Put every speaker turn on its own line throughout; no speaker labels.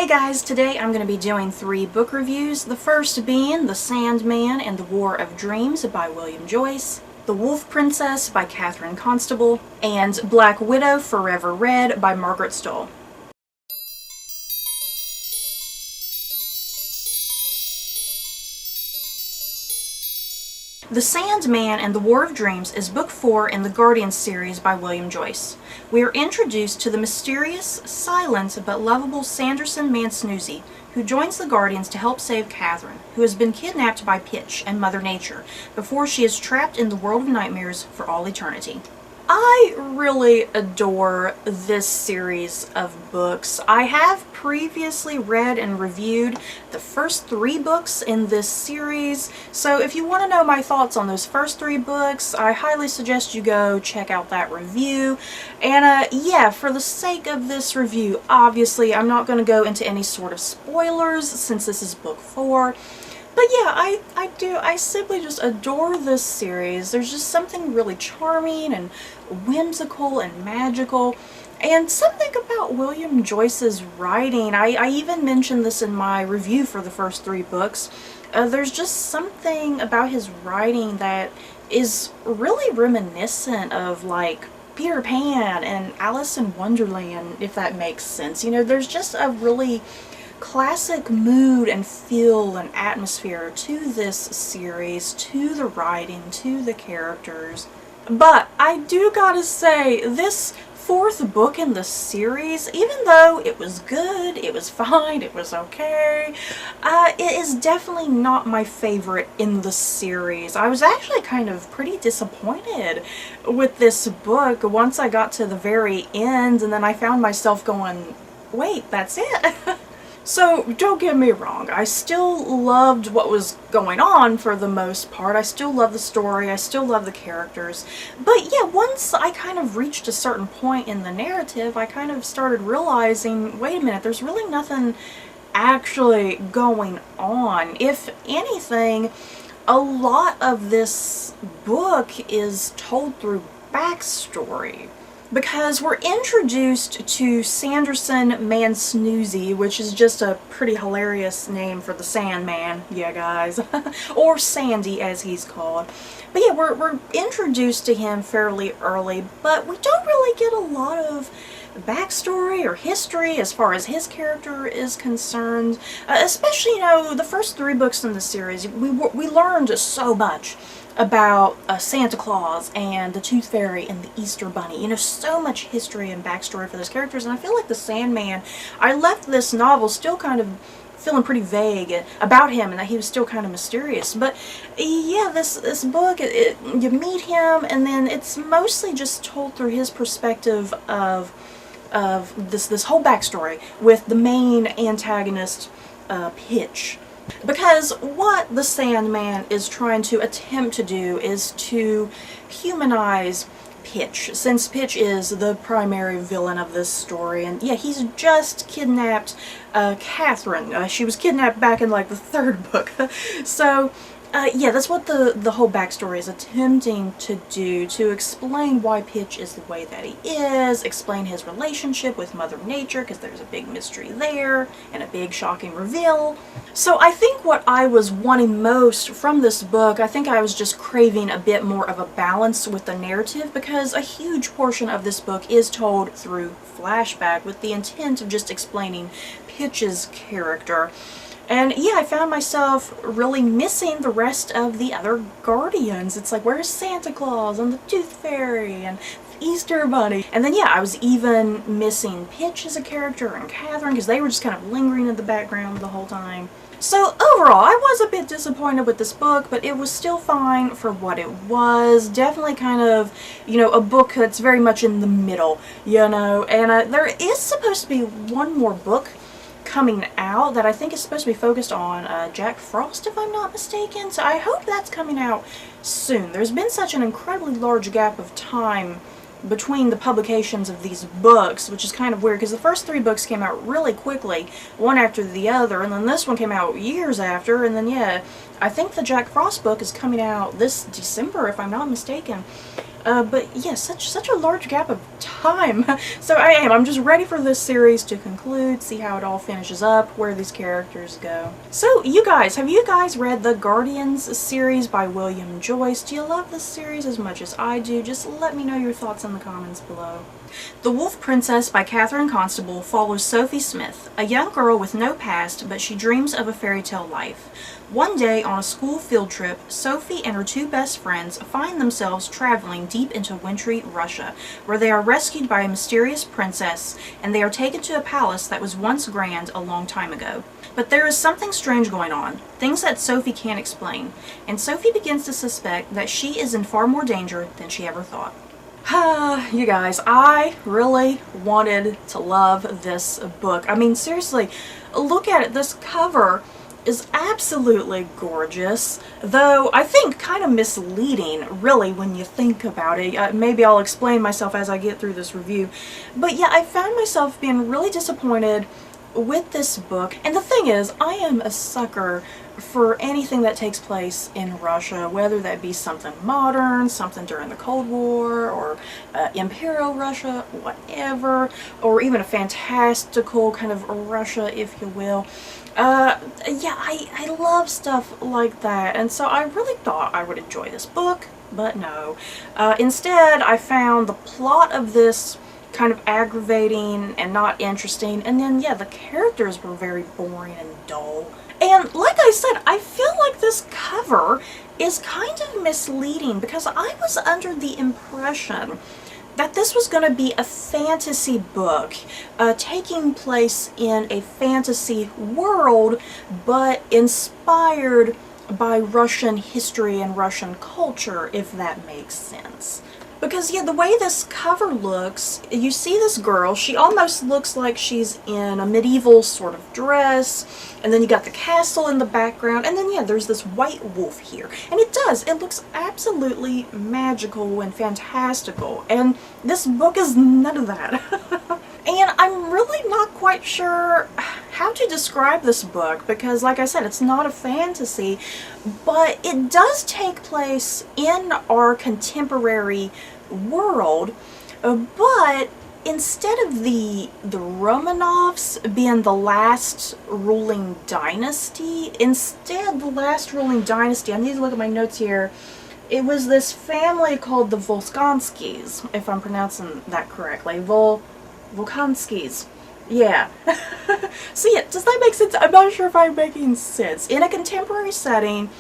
Hey guys, today I'm going to be doing 3 book reviews, the first being The Sandman and the War of Dreams by William Joyce, The Wolf Princess by Catherine Constable, and Black Widow Forever Red by Margaret Stohl. The Sandman and the War of Dreams is book 4 in the Guardian series by William Joyce. We are introduced to the mysterious, silent, but lovable Sanderson Mansnoozy, who joins the Guardians to help save Catherine, who has been kidnapped by Pitch and Mother Nature before she is trapped in the world of nightmares for all eternity. I really adore this series of books. I have previously read and reviewed the first 3 books in this series, so if you want to know my thoughts on those first 3 books, I highly suggest you go check out that review. And yeah, for the sake of this review, obviously I'm not going to go into any sort of spoilers since this is book 4. But yeah, I simply just adore this series. There's just something really charming and whimsical and magical, and something about William Joyce's writing. I even mentioned this in my review for the first 3 books. There's just something about his writing that is really reminiscent of like Peter Pan and Alice in Wonderland, if that makes sense. You know, there's just a really classic mood and feel and atmosphere to this series, to the writing, to the characters. But I do gotta say, this 4th book in the series, even though it was good, it was fine, it was okay, it is definitely not my favorite in the series. I was actually kind of pretty disappointed with this book once I got to the very end, and then I found myself going, wait, that's it? So, don't get me wrong, I still loved what was going on for the most part. I still love the story, I still love the characters. But yeah, once I kind of reached a certain point in the narrative, I kind of started realizing, wait a minute, there's really nothing actually going on. If anything, a lot of this book is told through backstory. Because we're introduced to Sanderson Mansnoozy, which is just a pretty hilarious name for the Sandman, yeah guys, or Sandy as he's called. But yeah, we're introduced to him fairly early, but we don't really get a lot of backstory or history as far as his character is concerned. Especially, you know, the first 3 books in the series, we learned so much about Santa Claus and the Tooth Fairy and the Easter Bunny. You know, so much history and backstory for those characters, and I feel like the Sandman, I left this novel still kind of feeling pretty vague about him and that he was still kind of mysterious. But yeah, this book, you meet him, and then it's mostly just told through his perspective of this whole backstory with the main antagonist, Pitch. Because what the Sandman is trying to attempt to do is to humanize Pitch, since Pitch is the primary villain of this story. And yeah, he's just kidnapped Catherine. She was kidnapped back in like the 3rd book. So yeah, that's what the whole backstory is attempting to do, to explain why Pitch is the way that he is, explain his relationship with Mother Nature, because there's a big mystery there, and a big shocking reveal. So I think what I was wanting most from this book, I think I was just craving a bit more of a balance with the narrative, because a huge portion of this book is told through flashback with the intent of just explaining Pitch's character. And yeah, I found myself really missing the rest of the other Guardians. It's like, where's Santa Claus and the Tooth Fairy and the Easter Bunny? And then yeah, I was even missing Pitch as a character and Catherine, because they were just kind of lingering in the background the whole time. So overall, I was a bit disappointed with this book, but it was still fine for what it was. Definitely kind of, you know, a book that's very much in the middle, you know. And there is supposed to be one more book coming out that I think is supposed to be focused on Jack Frost, if I'm not mistaken. So I hope that's coming out soon. There's been such an incredibly large gap of time between the publications of these books, which is kind of weird, because the first 3 books came out really quickly, one after the other, and then this one came out years after, and then yeah, I think the Jack Frost book is coming out this December, if I'm not mistaken. But yeah, such a large gap of time. So I'm just ready for this series to conclude, see how it all finishes up, where these characters go. So you guys, have you guys read the Guardians series by William Joyce? Do you love this series as much as I do? Just let me know your thoughts in the comments below. The Wolf Princess by Catherine Constable follows Sophie Smith, a young girl with no past, but she dreams of a fairy tale life. One day, on a school field trip, Sophie and her two best friends find themselves traveling deep into wintry Russia, where they are rescued by a mysterious princess, and they are taken to a palace that was once grand a long time ago. But there is something strange going on, things that Sophie can't explain, and Sophie begins to suspect that she is in far more danger than she ever thought. You guys, I really wanted to love this book. I mean, seriously, look at it. This cover is absolutely gorgeous, though I think kind of misleading, really, when you think about it. Maybe I'll explain myself as I get through this review. But yeah, I found myself being really disappointed with this book. And the thing is, I am a sucker for anything that takes place in Russia, whether that be something modern, something during the Cold War, or Imperial Russia, whatever, or even a fantastical kind of Russia, if you will. Yeah, I love stuff like that, and so I really thought I would enjoy this book, but no. Instead, I found the plot of this kind of aggravating and not interesting, and then, yeah, the characters were very boring and dull. And like I said, I feel like this cover is kind of misleading because I was under the impression that this was going to be a fantasy book taking place in a fantasy world, but inspired by Russian history and Russian culture, if that makes sense. Because, yeah, the way this cover looks, you see this girl, she almost looks like she's in a medieval sort of dress, and then you got the castle in the background, and then, yeah, there's this white wolf here. And it looks absolutely magical and fantastical, and this book is none of that. And I'm really not quite sure how to describe this book because, like I said, it's not a fantasy, but it does take place in our contemporary world, but instead of the Romanovs being the last ruling dynasty, instead the last ruling dynasty, I need to look at my notes here, it was this family called the Volskonskys, if I'm pronouncing that correctly. Volskonskys. Yeah. So yeah, does that make sense? I'm not sure if I'm making sense. In a contemporary setting,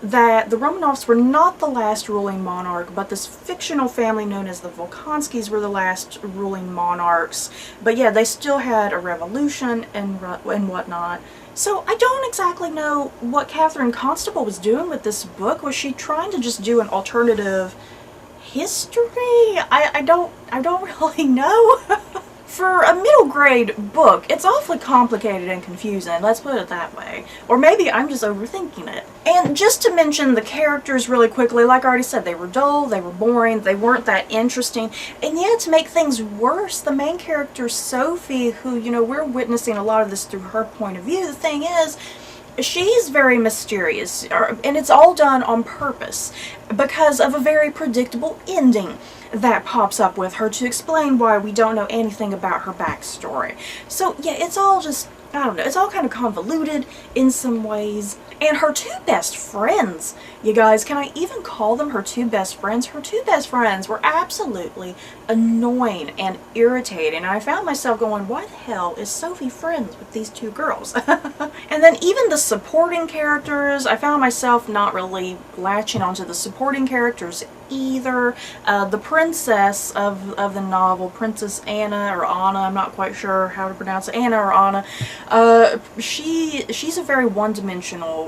that the Romanovs were not the last ruling monarch, but this fictional family known as the Volskonskys were the last ruling monarchs. But yeah, they still had a revolution and whatnot. So I don't exactly know what Catherine Constable was doing with this book. Was she trying to just do an alternative history? I don't really know. For a middle grade book, it's awfully complicated and confusing, let's put it that way. Or maybe I'm just overthinking it. And just to mention the characters really quickly, like I already said, they were dull, they were boring, they weren't that interesting. And yet, to make things worse, the main character, Sophie, who, you know, we're witnessing a lot of this through her point of view, the thing is, she's very mysterious, and it's all done on purpose because of a very predictable ending that pops up with her to explain why we don't know anything about her backstory. So yeah, it's all just, I don't know, it's all kind of convoluted in some ways. And her two best friends, you guys, can I even call them her two best friends? Her two best friends were absolutely annoying and irritating. And I found myself going, why the hell is Sophie friends with these two girls? And then even the supporting characters, I found myself not really latching onto the supporting characters either. The princess of the novel, Princess Anna, or Anna, I'm not quite sure how to pronounce it, Anna or Anna, she's a very one-dimensional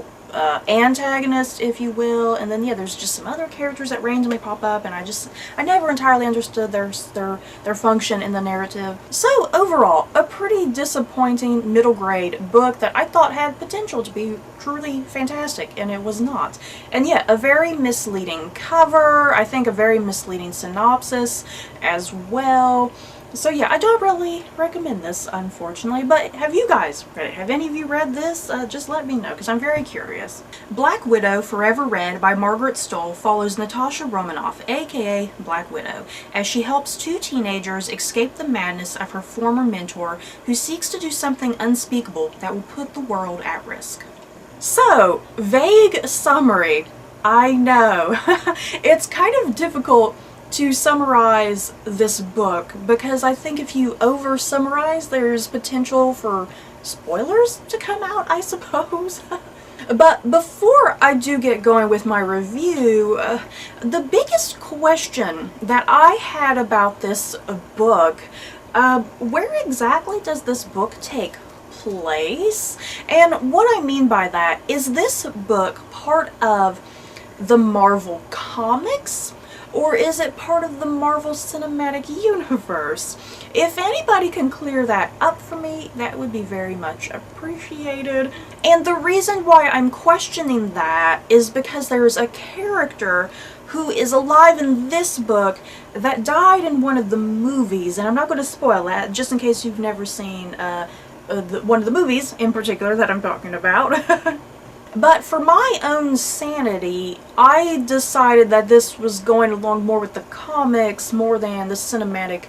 antagonist, if you will, and then yeah, there's just some other characters that randomly pop up, and I never entirely understood their function in the narrative. So overall, a pretty disappointing middle grade book that I thought had potential to be truly fantastic, and it was not. And yeah, a very misleading cover, I think a very misleading synopsis as well. So yeah, I don't really recommend this, unfortunately, but have you guys read it? Have any of you read this? Just let me know, because I'm very curious. Black Widow Forever Read by Margaret Stoll follows Natasha Romanoff, aka Black Widow, as she helps two teenagers escape the madness of her former mentor, who seeks to do something unspeakable that will put the world at risk. So, vague summary. I know. It's kind of difficult to summarize this book because I think if you over summarize, there's potential for spoilers to come out, I suppose. But before I do get going with my review, the biggest question that I had about this book, where exactly does this book take place? And what I mean by that is this book part of the Marvel Comics, or is it part of the Marvel Cinematic Universe? If anybody can clear that up for me, that would be very much appreciated. And the reason why I'm questioning that is because there is a character who is alive in this book that died in one of the movies, and I'm not going to spoil that, just in case you've never seen one of the movies in particular that I'm talking about. But for my own sanity, I decided that this was going along more with the comics more than the cinematic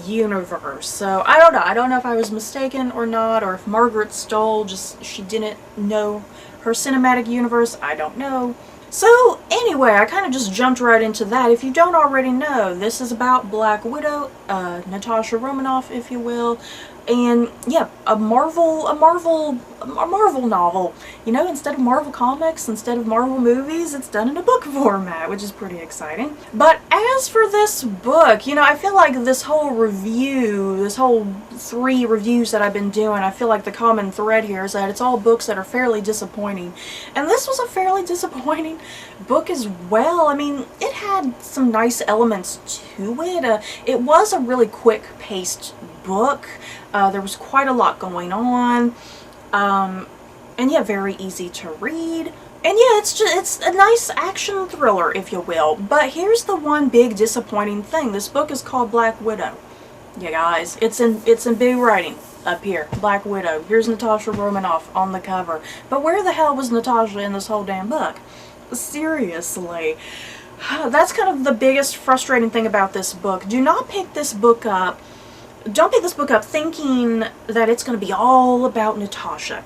universe. So I don't know. I don't know if I was mistaken or not, or if Margaret Stoll she didn't know her cinematic universe. I don't know. So anyway, I kind of just jumped right into that. If you don't already know, this is about Black Widow, Natasha Romanoff, if you will. And yeah, a Marvel novel. You know, instead of Marvel comics, instead of Marvel movies, it's done in a book format, which is pretty exciting. But as for this book, you know, I feel like this whole review, this whole 3 reviews that I've been doing, I feel like the common thread here is that it's all books that are fairly disappointing. And this was a fairly disappointing book as well. I mean, it had some nice elements to it. It was a really quick-paced book. There was quite a lot going on, and yeah, very easy to read. And yeah, it's a nice action thriller, if you will. But here's the one big disappointing thing. This book is called Black Widow. Yeah, guys, it's in big writing up here. Black Widow. Here's Natasha Romanoff on the cover. But where the hell was Natasha in this whole damn book? Seriously. That's kind of the biggest frustrating thing about this book. Do not pick this book up. Don't pick this book up thinking that it's going to be all about Natasha.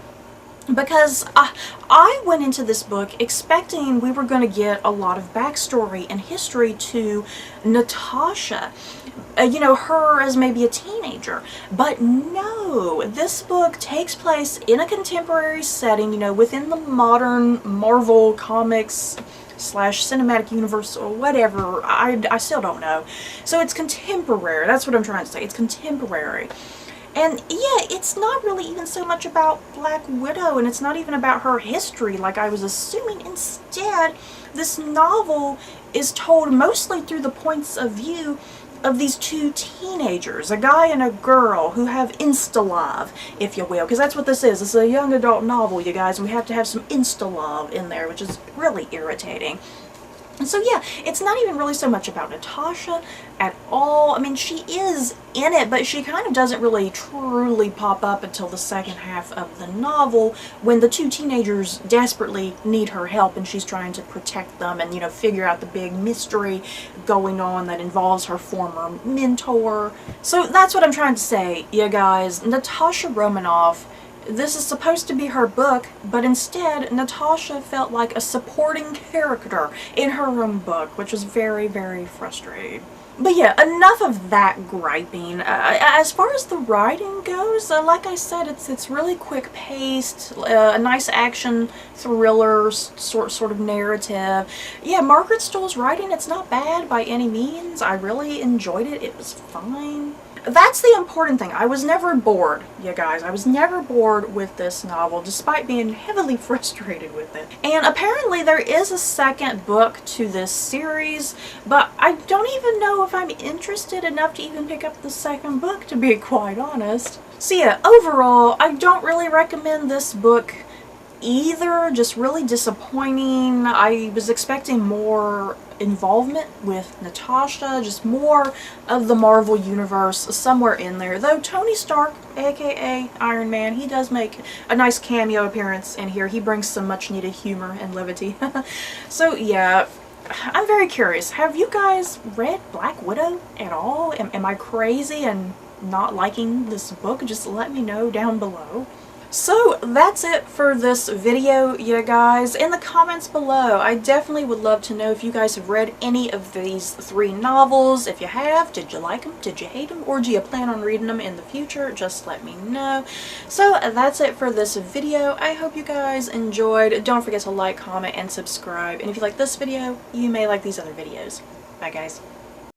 Because I went into this book expecting we were going to get a lot of backstory and history to Natasha. You know, her as maybe a teenager. But no, this book takes place in a contemporary setting, you know, within the modern Marvel comics / cinematic universe or whatever. I still don't know. So it's contemporary. That's what I'm trying to say. It's contemporary. And yeah, it's not really even so much about Black Widow, and it's not even about her history like I was assuming. Instead, this novel is told mostly through the points of view of these 2 teenagers, a guy and a girl, who have insta-love, if you will, because that's what this is. It's a young adult novel, you guys, and we have to have some insta-love in there, which is really irritating. And so yeah, it's not even really so much about Natasha at all. I mean, she is in it, but she kind of doesn't really truly pop up until the second half of the novel, when the 2 teenagers desperately need her help and she's trying to protect them and, you know, figure out the big mystery going on that involves her former mentor. So that's what I'm trying to say, you guys. Natasha Romanoff, this is supposed to be her book, but instead Natasha felt like a supporting character in her own book, which was very, very frustrating. But yeah, enough of that griping. As far as the writing goes, like I said, it's really quick-paced, a nice action thriller sort of narrative. Yeah, Margaret Stoll's writing, it's not bad by any means. I really enjoyed it. It was fine. That's the important thing. I was never bored, you guys. I was never bored with this novel, despite being heavily frustrated with it. And apparently there is a second book to this series, but I don't even know if I'm interested enough to even pick up the second book, to be quite honest. So yeah, overall, I don't really recommend this book either just really disappointing. I was expecting more involvement with Natasha, just more of the Marvel Universe somewhere in there. Though Tony Stark, aka Iron Man, he does make a nice cameo appearance in here. He brings some much needed humor and levity. So yeah, I'm very curious. Have you guys read Black Widow at all? Am I crazy and not liking this book? Just let me know down below. So that's it for this video, you guys. In the comments below, I definitely would love to know if you guys have read any of these 3 novels. If you have, did you like them? Did you hate them? Or do you plan on reading them in the future? Just let me know. So that's it for this video. I hope you guys enjoyed. Don't forget to like, comment, and subscribe. And if you like this video, you may like these other videos. Bye, guys.